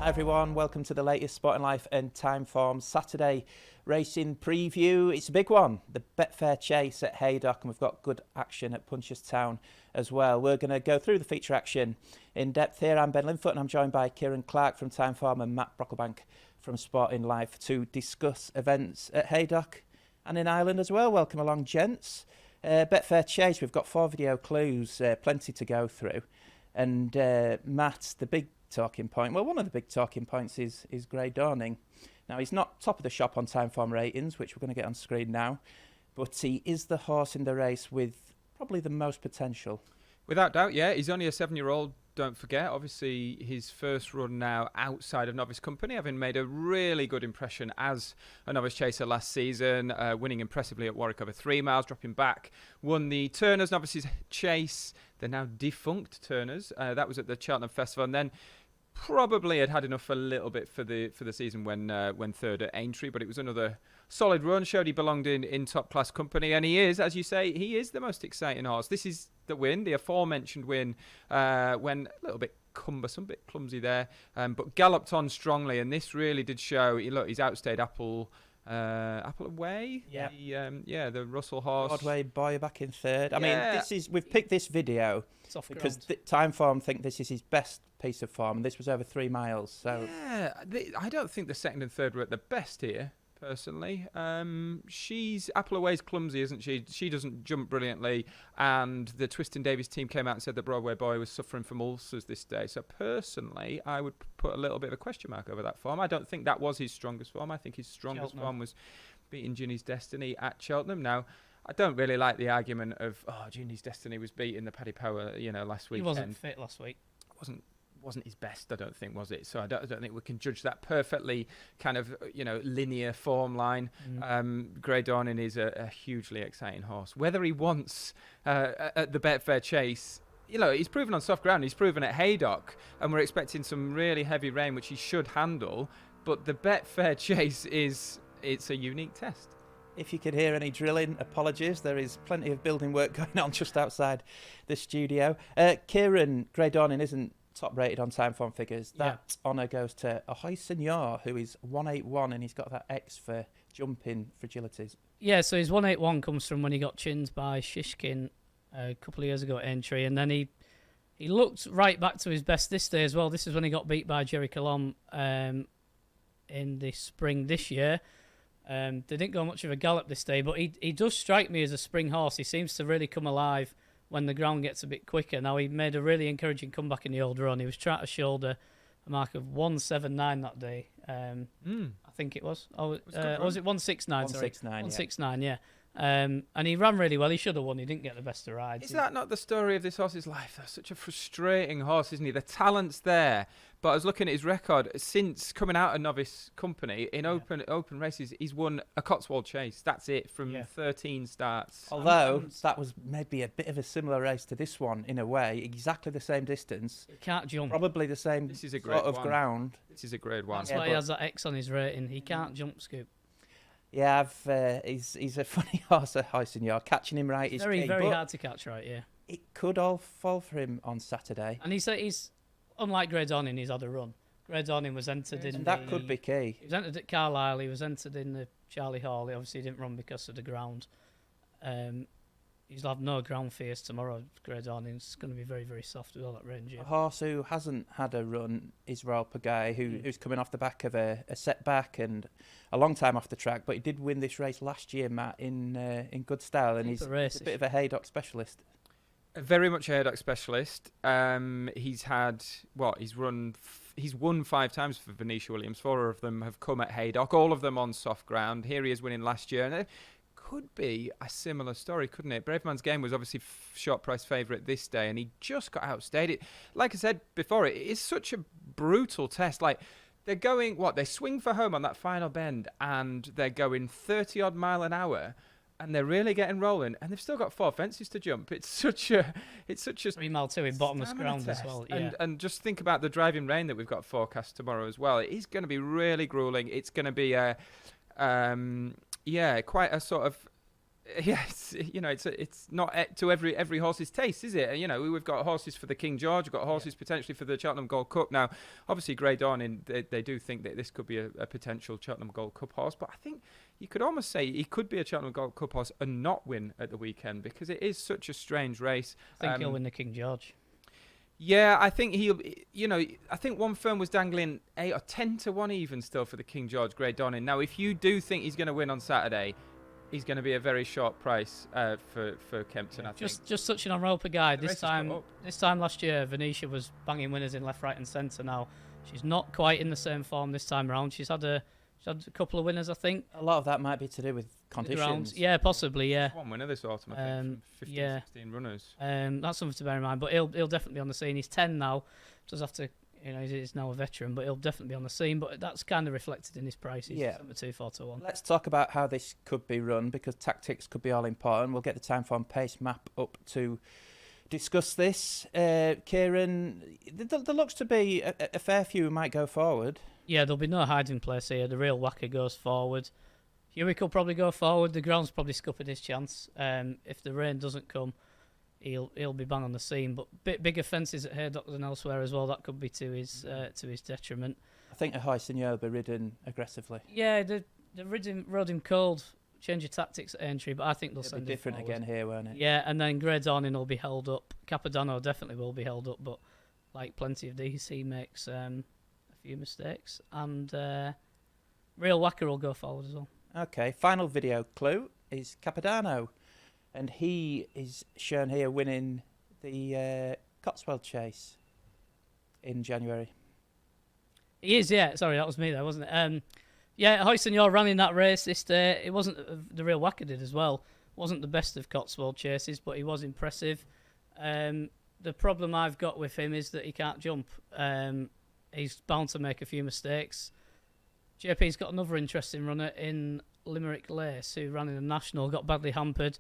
Hi everyone, welcome to the latest Sport in Life and Time Form Saturday racing preview. It's a big one, the Betfair Chase at Haydock, and we've got good action at Punchestown as well. We're going to go through the feature action in depth here. I'm Ben Linfoot and I'm joined by Kieran Clark from Time Form and Matt Brocklebank from Sport in Life to discuss events at Haydock and in Ireland as well. Welcome along, gents. Betfair Chase, we've got 4 video clues, plenty to go through. And Matt, the big talking point, well, one of the big talking points is Grey Dawning. Now, he's not top of the shop on time form ratings, which we're going to get on screen now, but he is the horse in the race with probably the most potential. Without doubt, yeah. He's only a 7-year-old, don't forget. Obviously, his first run now outside of novice company, having made a really good impression as a novice chaser last season, winning impressively at Warwick over 3 miles, dropping back, won the Turners Novices Chase, the now defunct Turners. That was at the Cheltenham Festival, and then probably had enough a little bit for the season when third at Aintree, but it was another solid run. Showed he belonged in top class company, and he is, as you say, he is the most exciting horse. This is the win, the aforementioned win, when a little bit cumbersome, a bit clumsy there, but galloped on strongly, and this really did show. Look, he's outstayed Apple Away. Yeah, the Russell horse. Broadway boy back in third. I mean, we've picked this video because Time Form think this is his best piece of form, and this was over 3 miles. So yeah, I don't think the second and third were at the best here, personally. Apple Away's clumsy, isn't she? She doesn't jump brilliantly, and the Twiston Davies team came out and said that Broadway Boy was suffering from ulcers this day. So personally, I would put a little bit of a question mark over that form. I don't think that was his strongest form. I think his strongest form was beating Ginny's Destiny at Cheltenham. Now, I don't really like the argument of, Ginny's Destiny was beating the Paddy Power, last weekend. He wasn't fit last week. Wasn't his best, I don't think, was it? So I don't think we can judge that perfectly kind of, linear form line. Grey Dawning is a hugely exciting horse. Whether he wants at the Betfair Chase, he's proven on soft ground. He's proven at Haydock, and we're expecting some really heavy rain, which he should handle. But the Betfair Chase it's a unique test. if you could hear any drilling, apologies. There is plenty of building work going on just outside the studio. Kieran, Grey Dawning isn't top rated on time form figures. That honour goes to Ahoy Senor, who is 181, and he's got that X for jumping fragilities. Yeah, so his 181 comes from when he got chinned by Shishkin a couple of years ago at Aintree, and then he looked right back to his best this day as well. This is when he got beat by Jerry Colomb in the spring this year. They didn't go much of a gallop this day, but he does strike me as a spring horse. He seems to really come alive when the ground gets a bit quicker. Now, he made a really encouraging comeback in the old run. He was trying to shoulder a mark of 179 that day. I think it was. Was it 169? 169, 169, yeah. And he ran really well. He should have won. He didn't get the best of rides. Is that not the story of this horse's life? That's such a frustrating horse, isn't he? The talent's there, but I was looking at his record since coming out of novice company in open races. He's won a Cotswold Chase. That's it from 13 starts. Although that was maybe a bit of a similar race to this one in a way, exactly the same distance. He can't jump. Probably the same This is a sort grade of one. ground. This is a grade one. That's why he has that X on his rating. He can't jump, Scoop. Yeah, he's a funny horse, Ahoy Senor. Catching him right is key, very hard to catch right, yeah. It could all fall for him on Saturday. And he's unlike Grey Dawning, he's had a run. Grey Dawning was entered in. And that could be key. He was entered at Carlisle. He was entered in the Charlie Hall. He obviously didn't run because of the ground. He'll have no ground fears tomorrow. Grey Dawning. It's going to be very, very soft with all that range. A horse who hasn't had a run is Royal Pagaille, who's coming off the back of a setback and a long time off the track. But he did win this race last year, Matt, in good style, and he's a bit of a Haydock specialist. Very much a Haydock specialist. He's won 5 times for Venetia Williams. 4 of them have come at Haydock, all of them on soft ground. Here he is winning last year. And it could be a similar story, couldn't it? Braveman's Game was obviously short price favourite this day, and he just got outstayed. It, like I said before, it is such a brutal test. Like, they're going, they swing for home on that final bend, and they're going 30-odd mile an hour. And they're really getting rolling, and they've still got 4 fences to jump. It's such a 3 mile 2 in bottomless ground test as well. Yeah. And just think about the driving rain that we've got forecast tomorrow as well. It is going to be really grueling. It's going to be quite a sort of Yeah, it's not to every horse's taste, is it? We've got horses for the King George, we've got horses potentially for the Cheltenham Gold Cup. Now, obviously, Grey Dawning, they do think that this could be a potential Cheltenham Gold Cup horse, but I think you could almost say he could be a Cheltenham Gold Cup horse and not win at the weekend because it is such a strange race. I think he'll win the King George. Yeah, I think I think one firm was dangling 8 or 10 to 1 even still for the King George Grey Dawning. Now, if you do think he's going to win on Saturday, he's going to be a very short price for Kempton. I think. Just touching on Roper Guy, this time last year, Venetia was banging winners in left, right, and centre. Now she's not quite in the same form this time around. She's had a couple of winners, I think. A lot of that might be to do with conditions. Yeah, possibly. Yeah. One winner this autumn, I think, from 15, 16 runners. That's something to bear in mind. But he'll definitely be on the scene. He's 10 now. Does have to. He's now a veteran, but he'll definitely be on the scene. But that's kind of reflected in his price. He's number 2, 4 to 1. Let's talk about how this could be run because tactics could be all important. We'll get the time form pace map up to discuss this. Kieran, there looks to be a fair few who might go forward. Yeah, there'll be no hiding place here. The real whacker goes forward. Hewick will probably go forward. The ground's probably scuppered his chance. If the rain doesn't come, he'll be bang on the scene. But bigger fences at Haydock than elsewhere as well. That could be to his detriment. I think a high senior will be ridden aggressively. Yeah, they rode him cold. Change of tactics at entry, but I think they'll send him different forward. again here, won't it? Yeah, and then Grey Dawning will be held up. Capodanno definitely will be held up, but like plenty of these, he makes a few mistakes. And Real Whacker will go forward as well. Okay, final video clue is Capodanno, and he is shown here winning the Cotswold Chase in January. He is, yeah. Sorry, that was me there, wasn't it? Yeah, Hoysenor ran in that race this day. It wasn't the Real Whacker did as well. Wasn't the best of Cotswold Chases, but he was impressive. The problem I've got with him is that he can't jump. He's bound to make a few mistakes. JP's got another interesting runner in Limerick Lace who ran in the National, got badly hampered.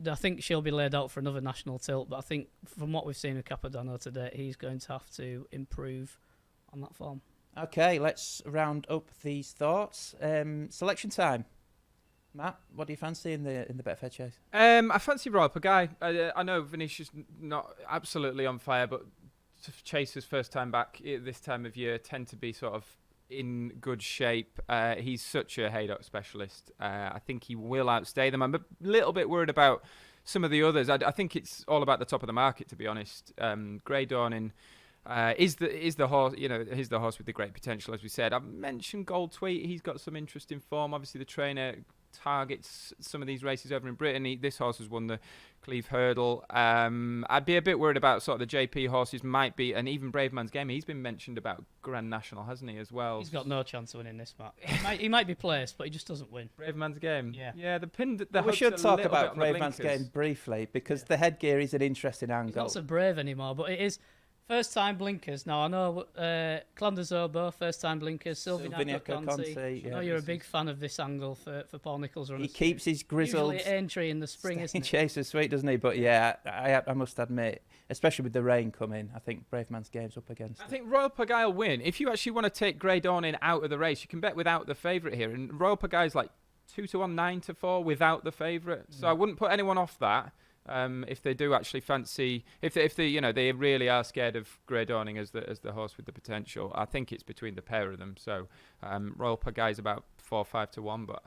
I think she'll be laid out for another national tilt, but I think from what we've seen with Capodanno today, he's going to have to improve on that form. Okay, let's round up these thoughts. Selection time. Matt, what do you fancy in the Betfair Chase? I fancy Royal Pagaille. I know Venetia's not absolutely on fire, but chasers first time back this time of year tend to be sort of in good shape. He's such a Haydock specialist. I think he will outstay them. I'm a little bit worried about some of the others. I think it's all about the top of the market, to be honest. Grey Dawning is the horse, he's the horse with the great potential, as we said. I mentioned Gold Tweet. He's got some interesting form. Obviously, the trainer targets some of these races over in Britain. This horse has won the Cleve Hurdle. I'd be a bit worried about sort of the JP horses might be, and even Brave Man's Game. He's been mentioned about Grand National, hasn't he, as well? He's got no chance of winning this match. He might be placed, but he just doesn't win. Brave Man's Game. Yeah. We should talk about Brave Man's Game briefly because the headgear is an interesting angle. He's not so brave anymore, but it is. First time blinkers. Now I know Clanders Obo, first time blinkers. Sylvania Conti. I know you're a big fan of this angle for Paul Nicholls. He keeps his grizzled usually entry in the spring, isn't it? Chaser sweet, doesn't he? But yeah, I must admit, especially with the rain coming, I think Brave Man's Game's up against. I think Royal Pagaille win. If you actually want to take Grey Dawning out of the race, you can bet without the favourite here. And Royal Pagaille's like 2 to 1, 9 to 4 without the favourite. So I wouldn't put anyone off that. If they do actually fancy, if they really are scared of Grey Dawning as the horse with the potential, I think it's between the pair of them. So Royal Pagaille's about 4 or 5 to 1, but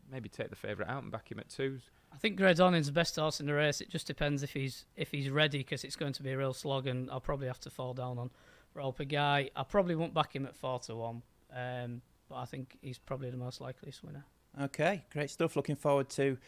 maybe take the favourite out and back him at 2s. I think Grey Dawning's the best horse in the race. It just depends if he's ready, because it's going to be a real slog, and I'll probably have to fall down on Royal Pagaille. I probably won't back him at 4 to 1, but I think he's probably the most likeliest winner. Okay, great stuff. Looking forward to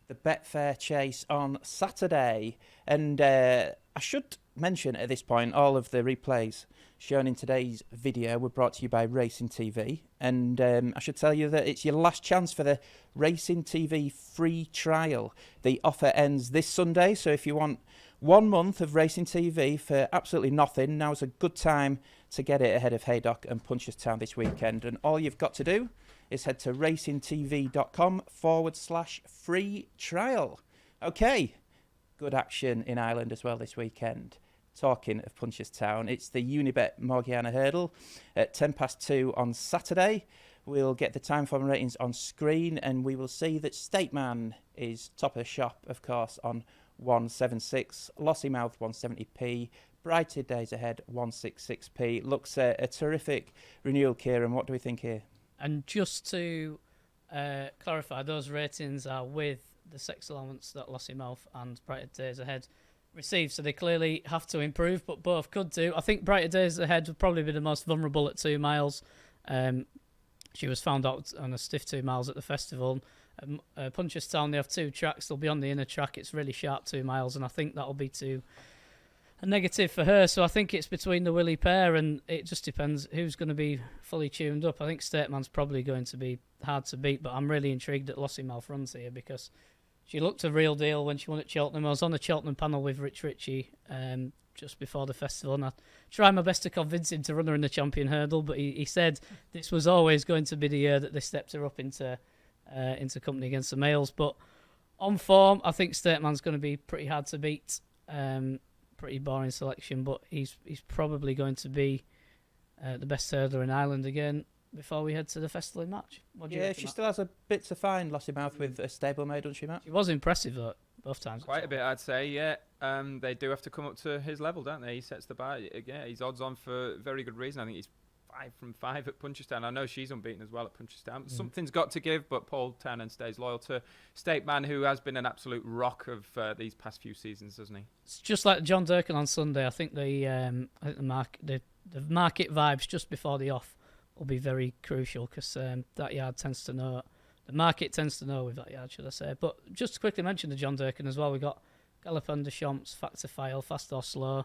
the Betfair Chase on Saturday. And I should mention at this point, all of the replays shown in today's video were brought to you by Racing TV. And I should tell you that it's your last chance for the Racing TV free trial. The offer ends this Sunday, so if you want 1 month of Racing TV for absolutely nothing, now's a good time to get it ahead of Haydock and Punchestown this weekend. And all you've got to do is head to racingtv.com/free trial. Okay, good action in Ireland as well this weekend. Talking of Punchestown, it's the Unibet Morgiana Hurdle at 2:10 on Saturday. We'll get the time form ratings on screen, and we will see that State Man is top of the shop, of course, on 176, Lossymouth 170p, Brighter Days Ahead 166p. Looks a terrific renewal, Kieran. What do we think here? And just to clarify, those ratings are with the sex allowance that Lossymouth and Brighter Days Ahead receive, so they clearly have to improve, but both could do. I think Brighter Days Ahead would probably be the most vulnerable at 2 miles. She was found out on a stiff 2 miles at the festival. Punchestown, they have 2 tracks. They'll be on the inner track. It's really sharp 2 miles, and I think that'll be a negative for her. So I think it's between the Willie pair, and it just depends who's going to be fully tuned up. I think Stateman's probably going to be hard to beat, but I'm really intrigued that Lossymouth runs here because she looked a real deal when she won at Cheltenham. I was on the Cheltenham panel with Rich Ritchie just before the festival, and I tried my best to convince him to run her in the champion hurdle, but he said this was always going to be the year that they stepped her up into company against the males. But on form, I think Stateman's going to be pretty hard to beat. Pretty boring selection, but he's probably going to be the best hurdler in Ireland again before we head to the festival in March. Yeah, she still has a bit to find, Lossymouth, with a stablemate, doesn't she, Matt? She was impressive though, both times. Quite a bit, I'd say, yeah. They do have to come up to his level, don't they? He sets the bar. Yeah, he's odds on for very good reason. I think he's 5 from 5 at Punchestown. I know she's unbeaten as well at Punchestown. Something's got to give, but Paul Townend stays loyal to State Man, who has been an absolute rock of these past few seasons, doesn't he? It's just like John Durkin on Sunday. I think the market vibes just before the off will be very crucial because that yard tends to know. The market tends to know with that yard, should I say. But just to quickly mention the John Durkin as well, we got Galopin de Champs, Factor File, Fast or Slow.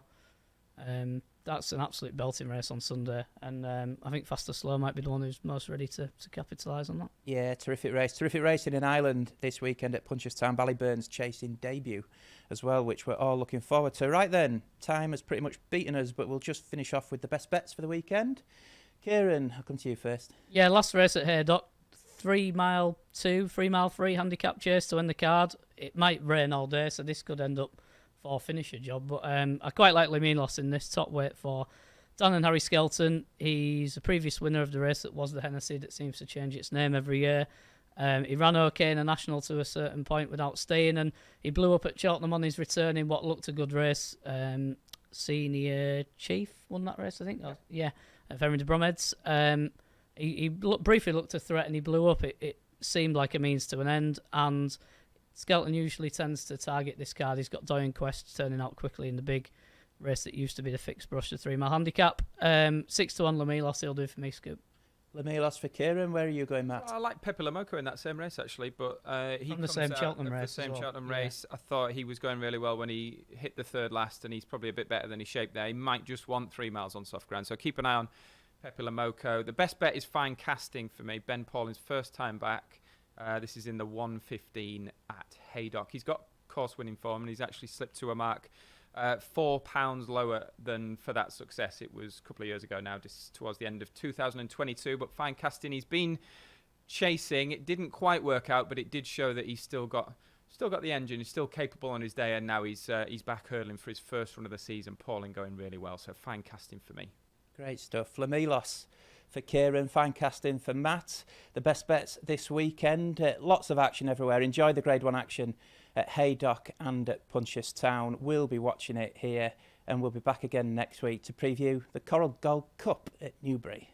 That's an absolute belting race on Sunday, and I think Fast or Slow might be the one who's most ready to capitalise on that. Yeah, terrific race. Terrific racing in Ireland this weekend at Punchestown. Ballyburn's chasing debut as well, which we're all looking forward to. Right then, time has pretty much beaten us, but we'll just finish off with the best bets for the weekend. Kieran, I'll come to you first. Yeah, last race at Haydock, 3 mile 2, 3 mile 3 handicap chase to win the card. It might rain all day, so this could end up for finisher job, but I quite like Limilos in this top weight for Dan and Harry Skelton. He's a previous winner of the race that was the Hennessy that seems to change its name every year. He ran okay in a national to a certain point without staying, and he blew up at Cheltenham on his return in what looked a good race. Senior Chief won that race, I think. Ferry de Bromheads. He briefly looked a threat and he blew up. It seemed like a means to an end, and Skelton usually tends to target this card. He's got Doyen Quest turning out quickly in the big race that used to be the fixed brush, the 3 mile handicap. 6-1 Lamilos, he'll do for me, Scoop. Lamilos for Kieran. Where are you going, Matt? Well, I like Pepe Lamoco in that same race, actually, but he from the same Cheltenham race. The same Cheltenham race. I thought he was going really well when he hit the third last, and he's probably a bit better than he shaped there. He might just want 3 miles on soft ground, so keep an eye on Pepe Lamoco. The best bet is Fine Casting for me. Ben Paulin's first time back. This is in the 1:15 at Haydock. He's got course-winning form, and he's actually slipped to a mark £4 lower than for that success. It was a couple of years ago now, just towards the end of 2022. But Fine Casting, he's been chasing. It didn't quite work out, but it did show that he's still got the engine. He's still capable on his day, and now he's back hurdling for his first run of the season. Pauling going really well, so Fine Casting for me. Great stuff. Lamilos for Kieran, Fine Casting for Matt. The best bets this weekend. Lots of action everywhere. Enjoy the Grade 1 action at Haydock and at Punchestown. We'll be watching it here, and we'll be back again next week to preview the Coral Gold Cup at Newbury.